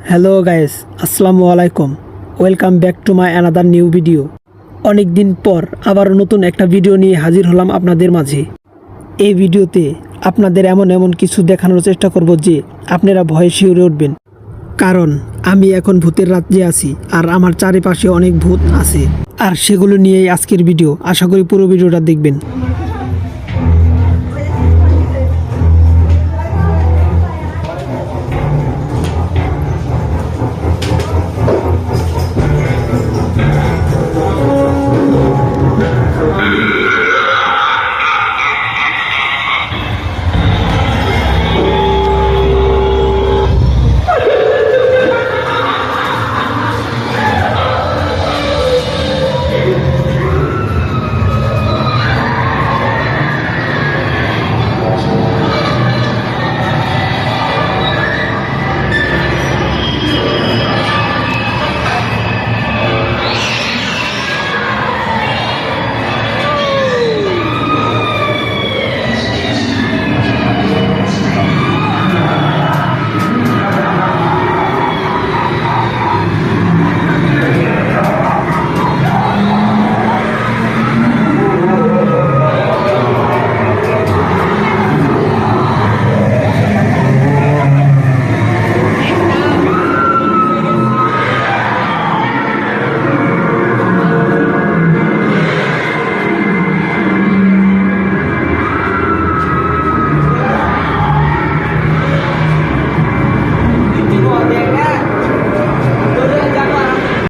Hello guys, আসসালামু আলাইকুম। Welcome back to my another new video. অনেক দিন পর আবার নতুন একটা ভিডিও নিয়ে হাজির হলাম আপনাদের মাঝে। এই ভিডিওতে আপনাদের এমন কিছু দেখানোর চেষ্টা করব যে আপনারা ভয়ে শিউরে উঠবেন, কারণ আমি এখন ভূতের রাজ্যে আছি আর আমার চারিপাশে অনেক ভূত আছে। আর সেগুলো নিয়েই আজকের ভিডিও, আশা করি পুরো ভিডিওটা দেখবেন।